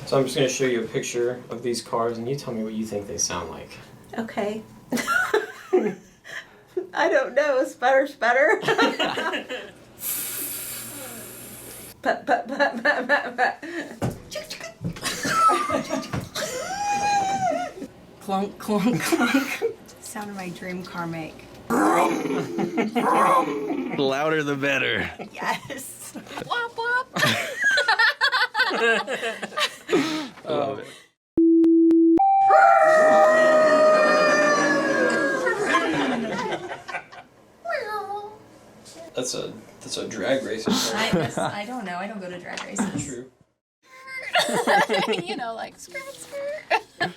So I'm just going to show you a picture of these cars, and you tell me what you think they sound like. Okay. I don't know. Sputter. But. Clunk, clunk, clunk. Sound of my dream car make. Louder the better. Yes. Wop wop. Love it. That's a drag racer. I don't know. I don't go to drag races. True. You know, like skirt, skirt.